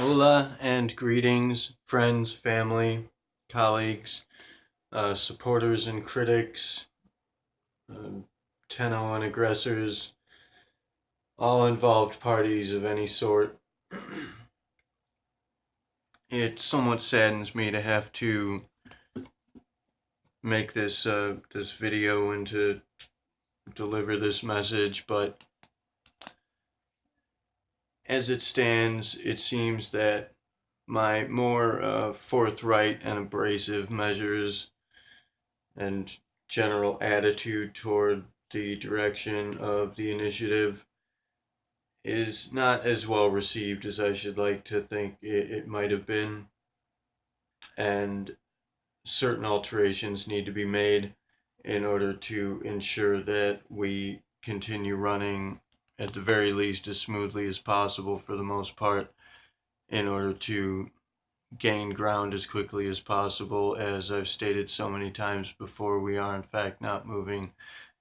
Hola and greetings, friends, family, colleagues, supporters and critics, um, tenno and aggressors, all involved parties of any sort. It somewhat saddens me to have to make this video and to deliver this message, but as it stands, it seems that my more forthright and abrasive measures and general attitude toward the direction of the initiative is not as well received as I should like to think it might have been, and certain alterations need to be made in order to ensure that we continue running at the very least as smoothly as possible for the most part, in order to gain ground as quickly as possible. As I've stated so many times before, we are in fact not moving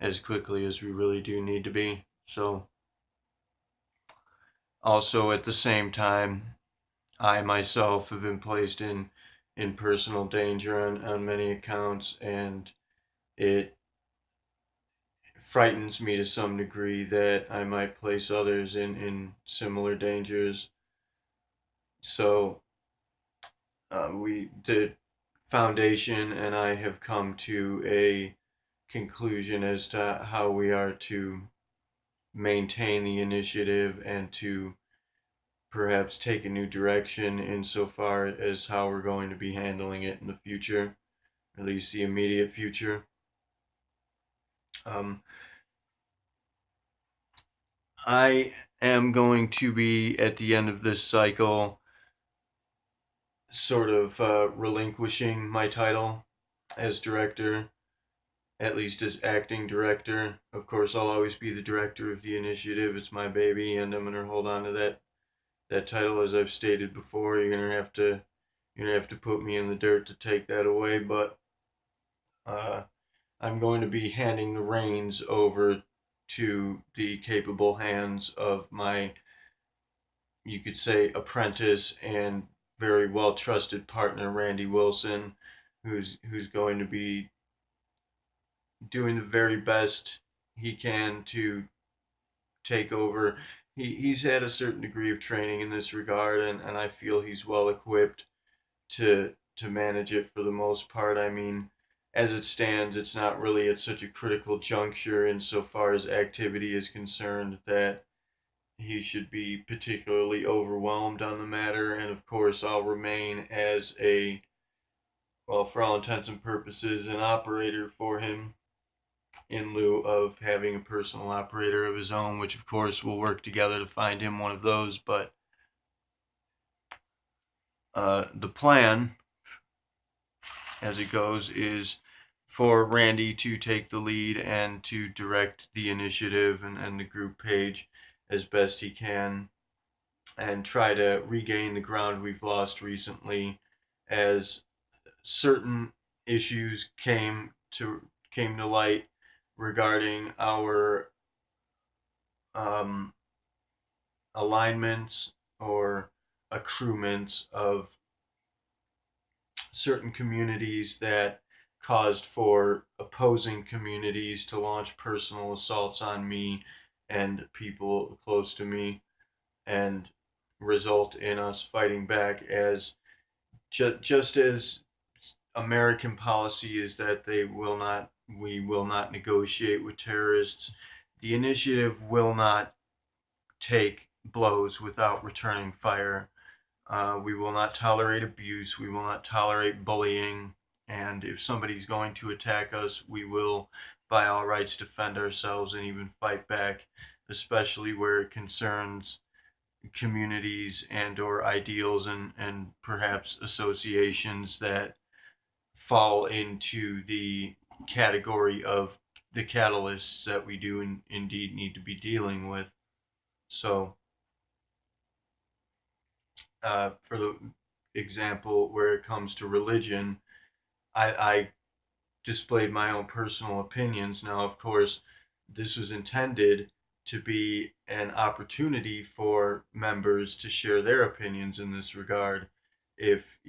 as quickly as we really do need to be. So also at the same time, I myself have been placed in personal danger on many accounts, and it frightens me to some degree that I might place others in similar dangers. So the foundation and I have come to a conclusion as to how we are to maintain the initiative and to perhaps take a new direction insofar as how we're going to be handling it in the future, at least the immediate future. Um, I am going to be, at the end of this cycle, sort of relinquishing my title as director, at least as acting director. Of course, I'll always be the director of the initiative. It's my baby, and I'm gonna hold on to that title. As I've stated before, you're gonna have to put me in the dirt to take that away. But uh, I'm going to be handing the reins over to the capable hands of my, you could say, apprentice and very well trusted partner, Randy Wilson, who's going to be doing the very best he can to take over. He's had a certain degree of training in this regard, and I feel he's well equipped to manage it for the most part. I mean, as it stands, it's not really at such a critical juncture insofar as activity is concerned that he should be particularly overwhelmed on the matter. And of course, I'll remain as a, well, for all intents and purposes, an operator for him in lieu of having a personal operator of his own, which of course we'll work together to find him one of those. But the plan, as it goes, is for Randy to take the lead and to direct the initiative and the group page as best he can, and try to regain the ground we've lost recently, as certain issues came to light regarding our um, alignments or accruements of certain communities that caused for opposing communities to launch personal assaults on me and people close to me, and result in us fighting back, as just as American policy is that we will not negotiate with terrorists. The initiative will not take blows without returning fire. We will not tolerate abuse. We will not tolerate bullying. And if somebody's going to attack us, we will, by all rights, defend ourselves and even fight back, especially where it concerns communities and or ideals and perhaps associations that fall into the category of the catalysts that we do indeed need to be dealing with. So, for the example, where it comes to religion, I displayed my own personal opinions. Now, of course, this was intended to be an opportunity for members to share their opinions in this regard. If,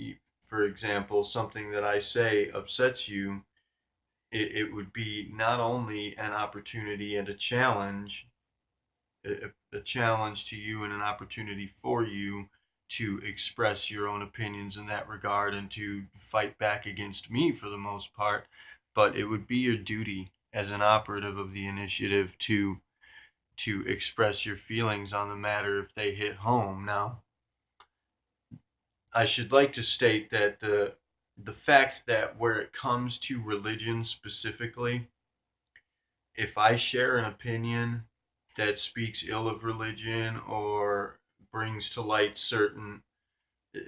for example, something that I say upsets you, it would be not only an opportunity and a challenge, a challenge to you and an opportunity for you to express your own opinions in that regard and to fight back against me for the most part, but it would be your duty as an operative of the initiative to express your feelings on the matter if they hit home. Now, I should like to state that the fact that where it comes to religion specifically, if I share an opinion that speaks ill of religion or brings to light certain uh,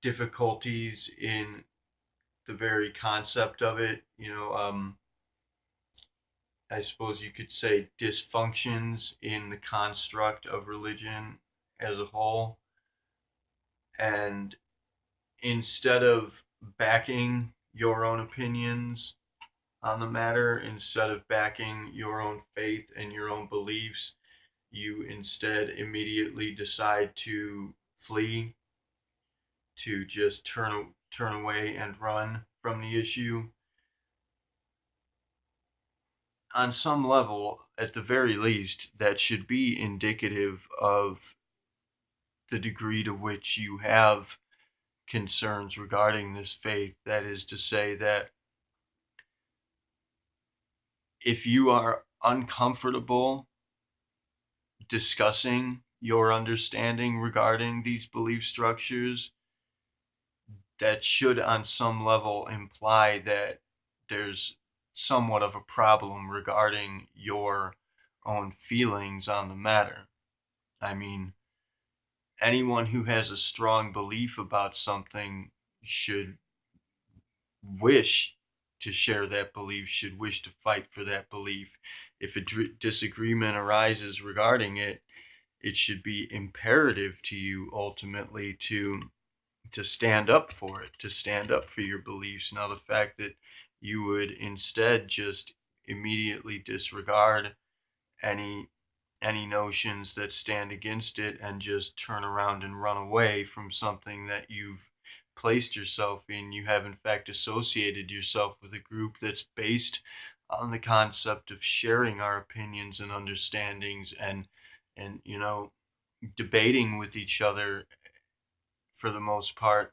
difficulties in the very concept of it, I suppose you could say dysfunctions in the construct of religion as a whole, and instead of backing your own opinions on the matter, instead of backing your own faith and your own beliefs, you instead immediately decide to flee, to just turn away and run from the issue. On some level, at the very least, that should be indicative of the degree to which you have concerns regarding this faith. That is to say, that if you are uncomfortable discussing your understanding regarding these belief structures, that should on some level imply that there's somewhat of a problem regarding your own feelings on the matter. I mean, anyone who has a strong belief about something should wish to share that belief, should wish to fight for that belief. If a disagreement arises regarding it, it should be imperative to you ultimately to stand up for it, to stand up for your beliefs. Now, the fact that you would instead just immediately disregard any any notions that stand against it and just turn around and run away from something that you've placed yourself in. You have in fact associated yourself with a group that's based on the concept of sharing our opinions and understandings and debating with each other for the most part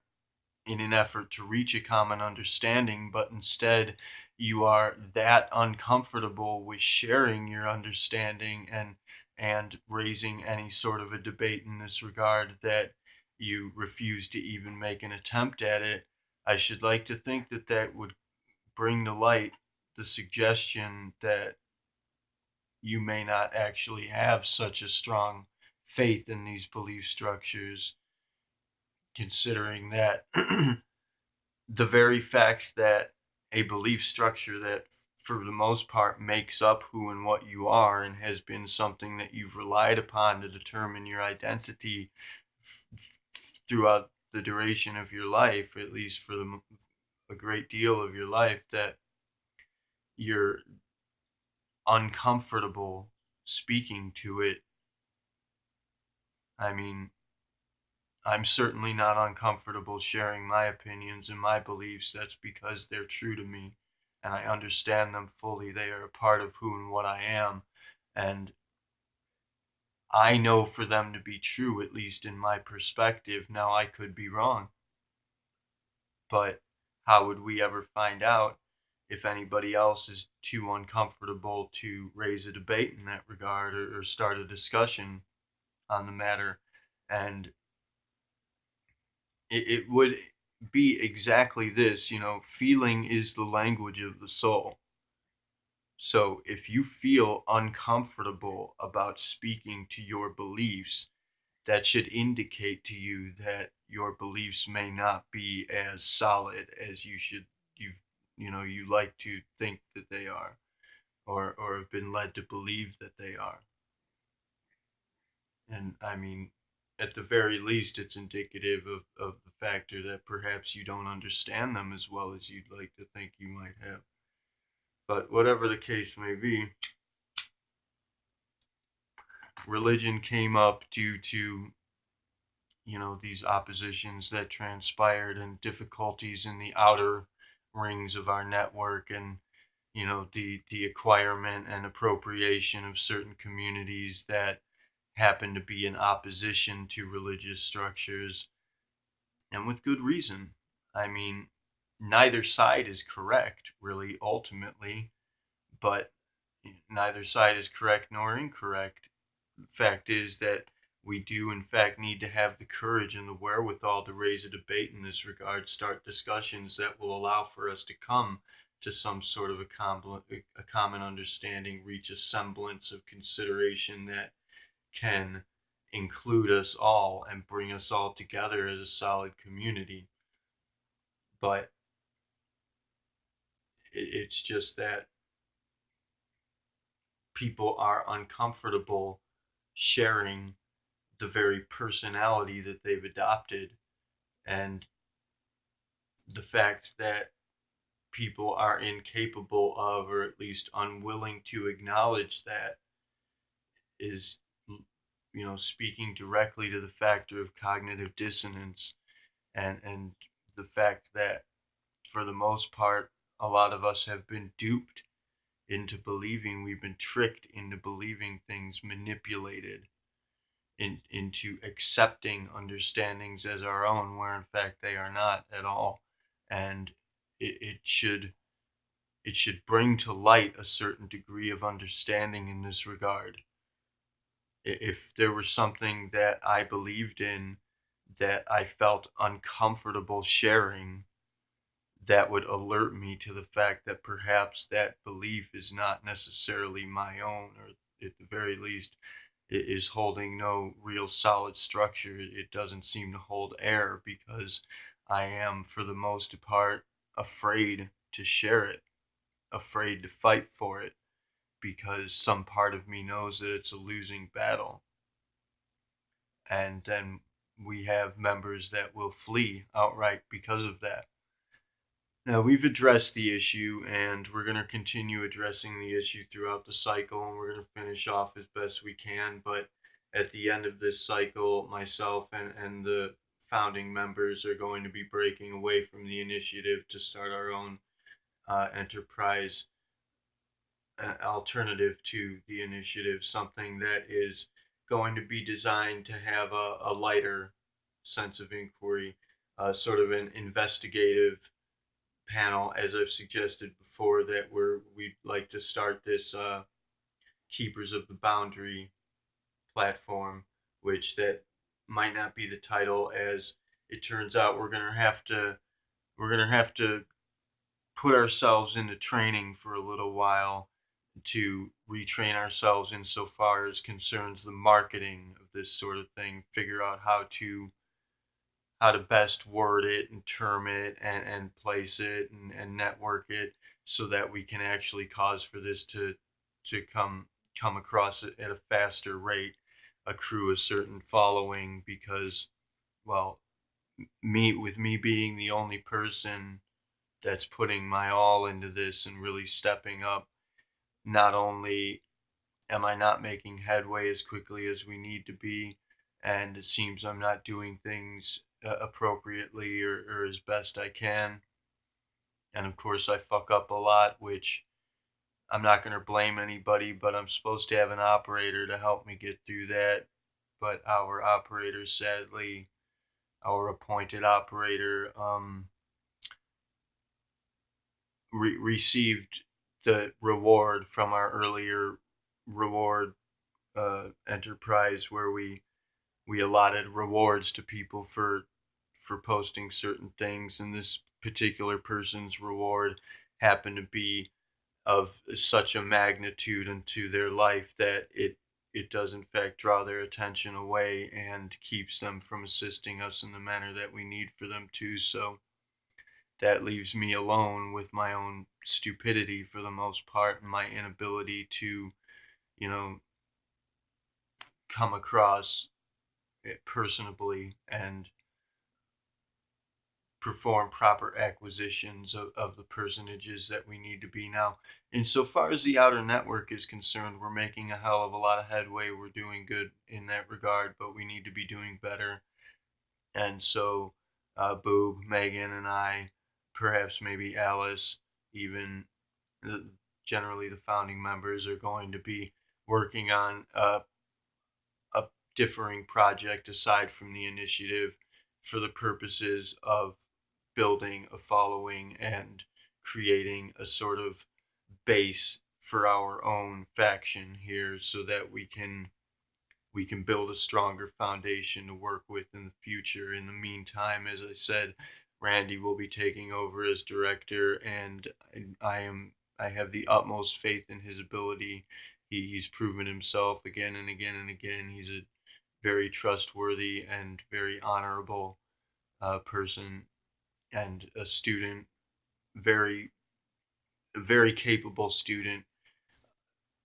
in an effort to reach a common understanding, but instead you are that uncomfortable with sharing your understanding and raising any sort of a debate in this regard that you refuse to even make an attempt at it. I should like to think that that would bring to light the suggestion that you may not actually have such a strong faith in these belief structures, considering that the very fact that a belief structure that for the most part makes up who and what you are and has been something that you've relied upon to determine your identity throughout the duration of your life, at least for a great deal of your life, that you're uncomfortable speaking to it. I mean, I'm certainly not uncomfortable sharing my opinions and my beliefs. That's because they're true to me and I understand them fully. They are a part of who and what I am. And I know for them to be true, at least in my perspective. Now, I could be wrong, but how would we ever find out if anybody else is too uncomfortable to raise a debate in that regard or start a discussion on the matter? And it would be exactly this, feeling is the language of the soul. So if you feel uncomfortable about speaking to your beliefs, that should indicate to you that your beliefs may not be as solid as you've you like to think that they are, or have been led to believe that they are. And I mean, at the very least, it's indicative of the factor that perhaps you don't understand them as well as you'd like to think you might have. But whatever the case may be, religion came up due to, these oppositions that transpired and difficulties in the outer rings of our network, and the acquirement and appropriation of certain communities that happen to be in opposition to religious structures, and with good reason. I mean, neither side is correct, really, ultimately, but neither side is correct nor incorrect. The fact is that we do, in fact, need to have the courage and the wherewithal to raise a debate in this regard, start discussions that will allow for us to come to some sort of a common understanding, reach a semblance of consideration that can include us all and bring us all together as a solid community. But it's just that people are uncomfortable sharing the very personality that they've adopted, and the fact that people are incapable of, or at least unwilling to acknowledge that, is, speaking directly to the factor of cognitive dissonance, and the fact that for the most part a lot of us have been duped into believing, we've been tricked into believing things, manipulated into accepting understandings as our own, where in fact they are not at all. And it should bring to light a certain degree of understanding in this regard. If there was something that I believed in that I felt uncomfortable sharing, that would alert me to the fact that perhaps that belief is not necessarily my own, or at the very least it is holding no real solid structure. It doesn't seem to hold air, because I am, for the most part, afraid to share it, afraid to fight for it, because some part of me knows that it's a losing battle. And then we have members that will flee outright because of that. Now, we've addressed the issue, and we're going to continue addressing the issue throughout the cycle, and we're going to finish off as best we can. But at the end of this cycle, myself and the founding members are going to be breaking away from the initiative to start our own enterprise, alternative to the initiative, something that is going to be designed to have a lighter sense of inquiry, sort of an investigative panel, as I've suggested before, that we'd like to start this Keepers of the Boundary platform, which that might not be the title, as it turns out we're gonna have to put ourselves into training for a little while to retrain ourselves insofar as concerns the marketing of this sort of thing, figure out how to best word it and term it, and place it, and network it, so that we can actually cause for this to come across at a faster rate, accrue a certain following, because, well, me being the only person that's putting my all into this and really stepping up, not only am I not making headway as quickly as we need to be, and it seems I'm not doing things appropriately, or as best I can. And of course, I fuck up a lot, which I'm not going to blame anybody, but I'm supposed to have an operator to help me get through that. But our operator, sadly, our appointed operator, received the reward from our earlier reward enterprise, where we allotted rewards to people for posting certain things, and this particular person's reward happened to be of such a magnitude into their life that it does in fact draw their attention away and keeps them from assisting us in the manner that we need for them to. So that leaves me alone with my own stupidity for the most part, and my inability to, you know, come across it personably, and perform proper acquisitions of the personages that we need to be now. Insofar as the outer network is concerned, we're making a hell of a lot of headway. We're doing good in that regard, but we need to be doing better. And so, Boob, Megan, and I, perhaps maybe Alice, even generally the founding members, are going to be working on a differing project aside from the initiative for the purposes of building a following and creating a sort of base for our own faction here so that we can build a stronger foundation to work with in the future. In the meantime, as I said, Randy will be taking over as director, and I have the utmost faith in his ability. He's proven himself again and again and again. He's a very trustworthy and very honorable person and a student, very very capable student,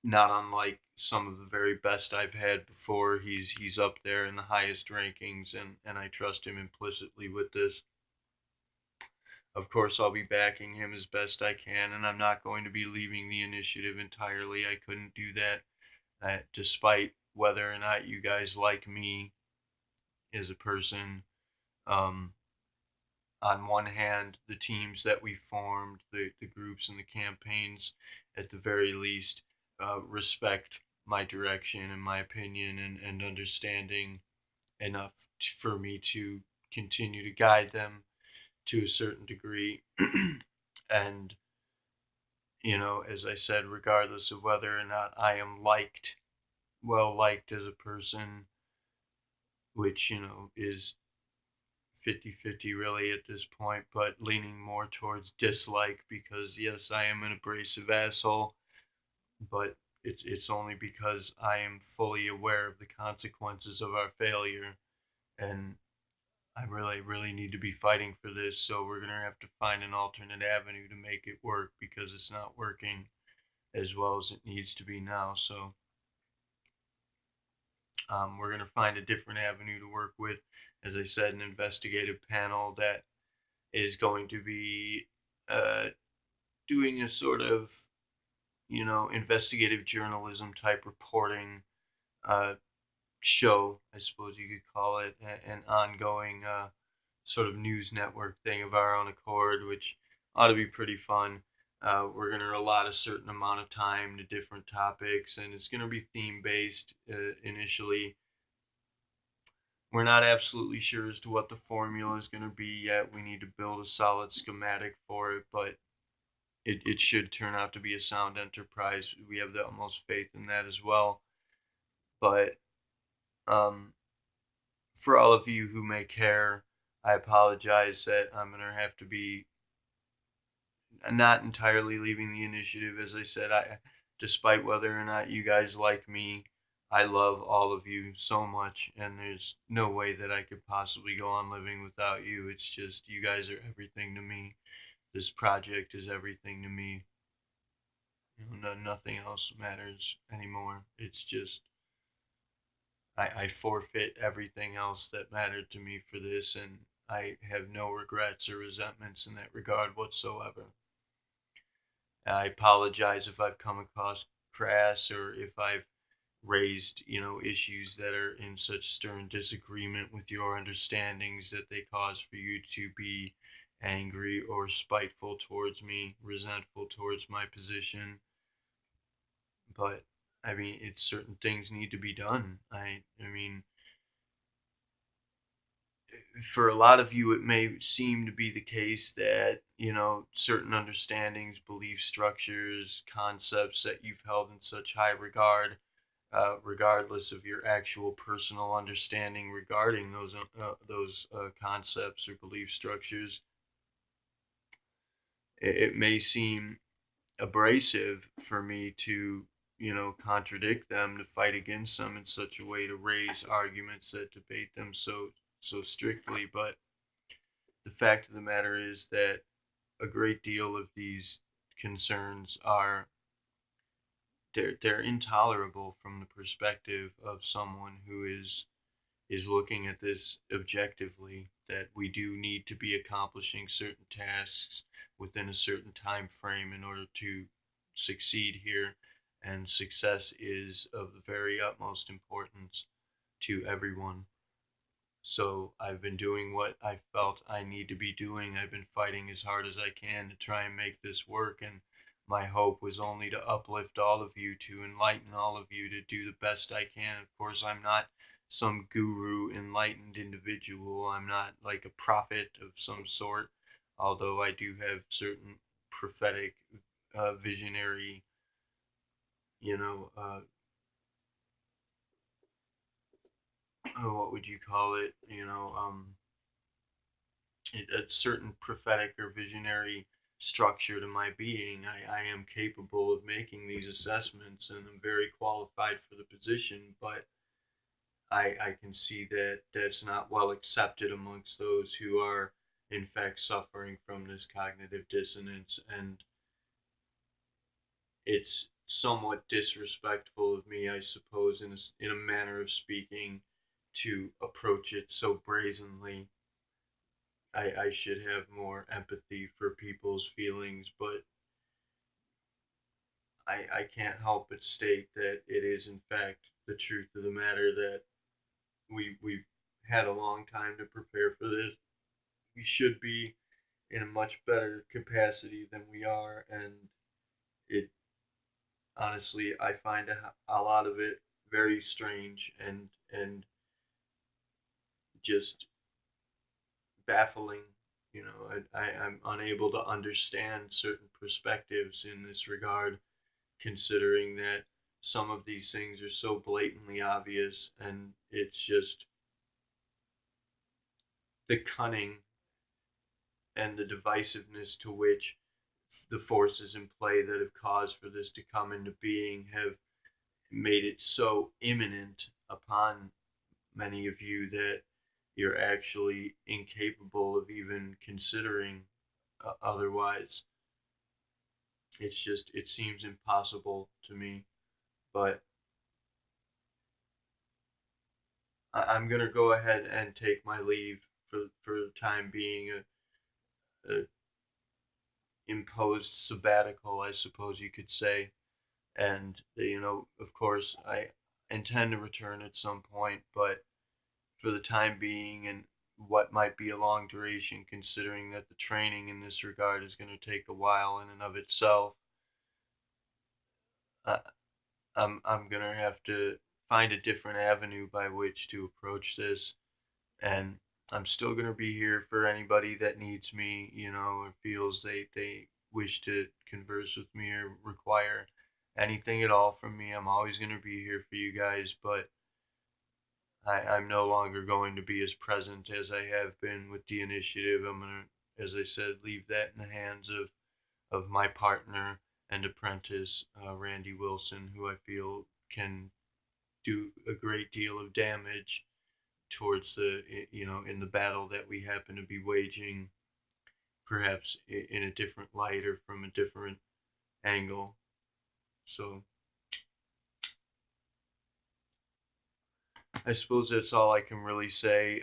not unlike some of the very best I've had before. He's up there in the highest rankings, and I trust him implicitly with this. Of course, I'll be backing him as best I can, and I'm not going to be leaving the initiative entirely. I couldn't do that, despite whether or not you guys like me as a person. Um, on one hand, the teams that we formed, the groups and the campaigns, at the very least, respect my direction and my opinion and understanding enough for me to continue to guide them to a certain degree. And, as I said, regardless of whether or not I am well liked as a person, which, is 50-50 really at this point, but leaning more towards dislike because yes, I am an abrasive asshole, but it's only because I am fully aware of the consequences of our failure, and I really really need to be fighting for this. So we're gonna have to find an alternate avenue to make it work because it's not working as well as it needs to be now. So we're gonna find a different avenue to work with. As I said, an investigative panel that is going to be uh, doing a sort of, investigative journalism type reporting uh, show, I suppose you could call it, an ongoing sort of news network thing of our own accord, which ought to be pretty fun. We're going to allot a certain amount of time to different topics, and it's going to be theme based initially. We're not absolutely sure as to what the formula is going to be yet. We need to build a solid schematic for it, but it should turn out to be a sound enterprise. We have the utmost faith in that as well. But um, for all of you who may care, I apologize that I'm going to have to be not entirely leaving the initiative. As I said, despite whether or not you guys like me, I love all of you so much, and there's no way that I could possibly go on living without you. It's just you guys are everything to me. This project is everything to me. Nothing else matters anymore. It's just I forfeit everything else that mattered to me for this, and I have no regrets or resentments in that regard whatsoever. I apologize if I've come across crass or if I've raised, issues that are in such stern disagreement with your understandings that they cause for you to be angry or spiteful towards me, resentful towards my position. But I mean, it's certain things need to be done. I mean, for a lot of you, it may seem to be the case that, certain understandings, belief structures, concepts that you've held in such high regard, regardless of your actual personal understanding regarding those concepts or belief structures, it may seem abrasive for me to, contradict them, to fight against them in such a way to raise arguments that debate them so strictly. But the fact of the matter is that a great deal of these concerns are they're intolerable from the perspective of someone who is is looking at this objectively, that we do need to be accomplishing certain tasks within a certain time frame in order to succeed here, and success is of the very utmost importance to everyone. So I've been doing what I felt I need to be doing. I've been fighting as hard as I can to try and make this work. And my hope was only to uplift all of you, to enlighten all of you, to do the best I can. Of course, I'm not some guru enlightened individual. I'm not like a prophet of some sort, although I do have certain prophetic, visionary, you know, what would you call it? A certain prophetic or visionary structure to my being. I am capable of making these assessments and I'm very qualified for the position, but I can see that that's not well accepted amongst those who are, in fact, suffering from this cognitive dissonance. And it's somewhat disrespectful of me, I suppose, in a manner of speaking, to approach it so brazenly. I should have more empathy for people's feelings, but I can't help but state that it is in fact the truth of the matter that we've had a long time to prepare for this. We should be in a much better capacity than we are, and it honestly I find a lot of it very strange and just baffling. I'm unable to understand certain perspectives in this regard, considering that some of these things are so blatantly obvious, and it's just the cunning and the divisiveness to which the forces in play that have caused for this to come into being have made it so imminent upon many of you that you're actually incapable of even considering otherwise. It seems impossible to me, but I'm gonna go ahead and take my leave for the time being, a imposed sabbatical, I suppose you could say. And of course, I intend to return at some point, but for the time being, and what might be a long duration, considering that the training in this regard is going to take a while in and of itself, I, I'm gonna have to find a different avenue by which to approach this, and I'm still gonna be here for anybody that needs me, or feels they wish to converse with me or require anything at all from me. I'm always gonna be here for you guys, but I'm no longer going to be as present as I have been with the initiative. I'm gonna, as I said, leave that in the hands of my partner and apprentice, Randy Wilson, who I feel can do a great deal of damage towards in the battle that we happen to be waging, perhaps in a different light or from a different angle. So I suppose that's all I can really say.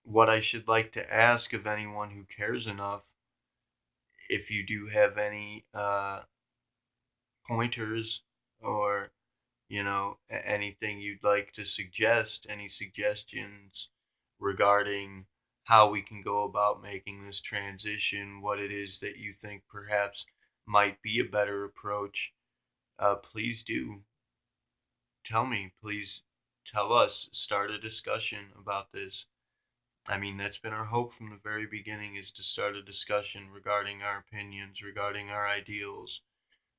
What I should like to ask of anyone who cares enough, if you do have any pointers, or anything you'd like to suggest, any suggestions regarding how we can go about making this transition, what it is that you think perhaps might be a better approach, please do tell me. Please tell us, start a discussion about this. I mean, that's been our hope from the very beginning, is to start a discussion regarding our opinions, regarding our ideals,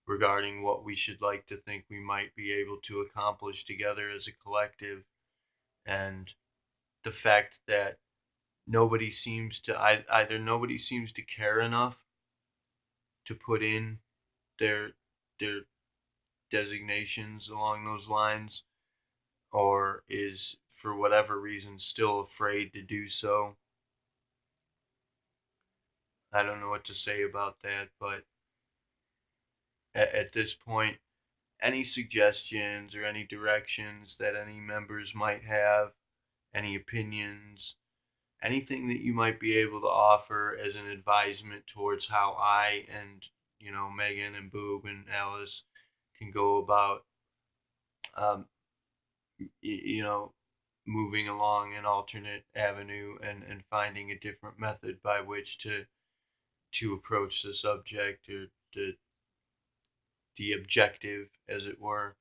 regarding what we should like to think we might be able to accomplish together as a collective. And the fact that nobody seems to either nobody seems to care enough to put in their their designations along those lines, or is for whatever reason still afraid to do so. I don't know what to say about that, but at this point, any suggestions or any directions that any members might have, any opinions, anything that you might be able to offer as an advisement towards how I and, Megan and Boob and Alice can go about, um, you know, moving along an alternate avenue and finding a different method by which to approach the subject or the objective, as it were.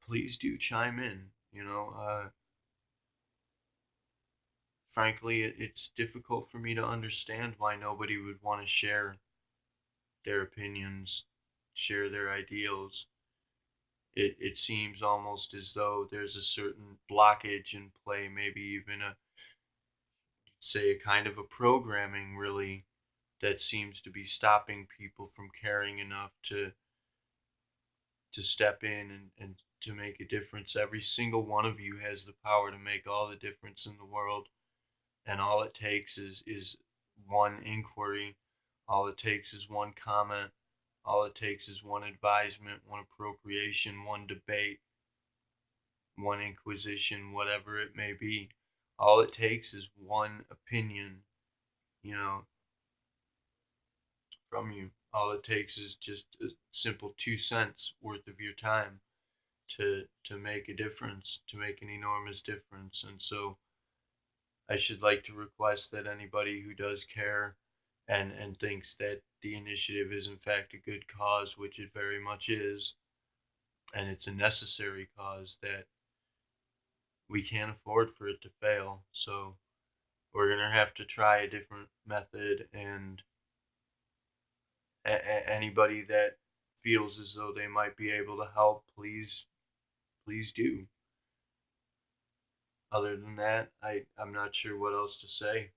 Please do chime in. Frankly, it's difficult for me to understand why nobody would want to share their opinions, share their ideals. It seems almost as though there's a certain blockage in play, maybe even a kind of a programming, really, that seems to be stopping people from caring enough to step in and to make a difference. Every single one of you has the power to make all the difference in the world, and all it takes is one inquiry. All it takes is one comment. All it takes is one advisement, one appropriation, one debate, one inquisition, whatever it may be. All it takes is one opinion, you know, from you. All it takes is just a simple 2 cents worth of your time to make a difference, to make an enormous difference. And so I should like to request that anybody who does care and thinks that the initiative is in fact a good cause, which it very much is, and it's a necessary cause, that we can't afford for it to fail. So we're going to have to try a different method, and anybody that feels as though they might be able to help, please do. Other than that, I'm not sure what else to say.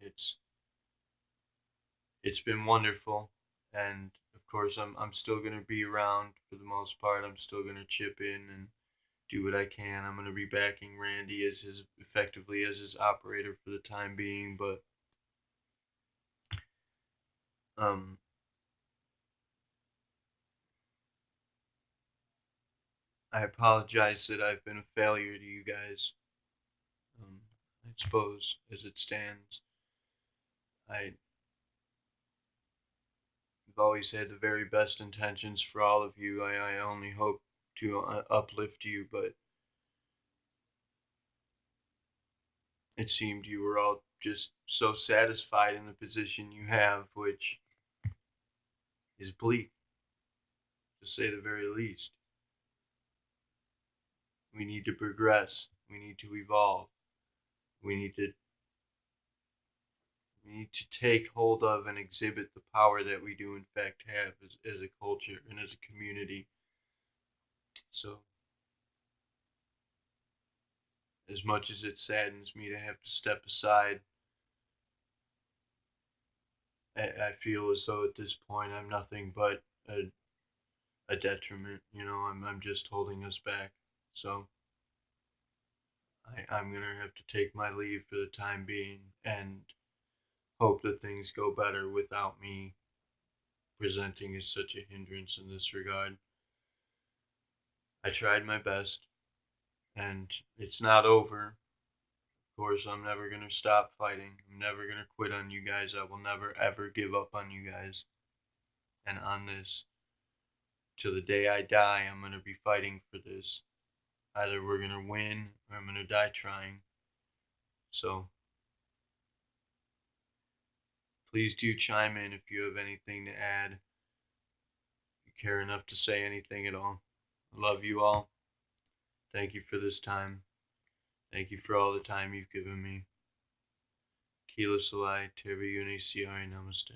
It's it's been wonderful, and of course I'm still going to be around for the most part. I'm still going to chip in and do what I can. I'm going to be backing Randy as his effectively as his operator for the time being, but um I apologize that I've been a failure to you guys. Um, I suppose as it stands, I've always had the very best intentions for all of you. I only hope to uplift you, but it seemed you were all just so satisfied in the position you have, which is bleak, to say the very least. We need to progress. We need to evolve. We need to we need to take hold of and exhibit the power that we do in fact have as a culture and as a community. So, as much as it saddens me to have to step aside, I feel as though at this point I'm nothing but a detriment. I'm just holding us back. So I'm going to have to take my leave for the time being and hope that things go better without me presenting as such a hindrance in this regard. I tried my best, and it's not over. Of course, I'm never going to stop fighting. I'm never going to quit on you guys. I will never, ever give up on you guys. And on this, till the day I die, I'm going to be fighting for this. Either we're going to win or I'm going to die trying. So, please do chime in if you have anything to add. If you care enough to say anything at all. I love you all. Thank you for this time. Thank you for all the time you've given me. Kila Salai, Tervi Uni Siari Namaste.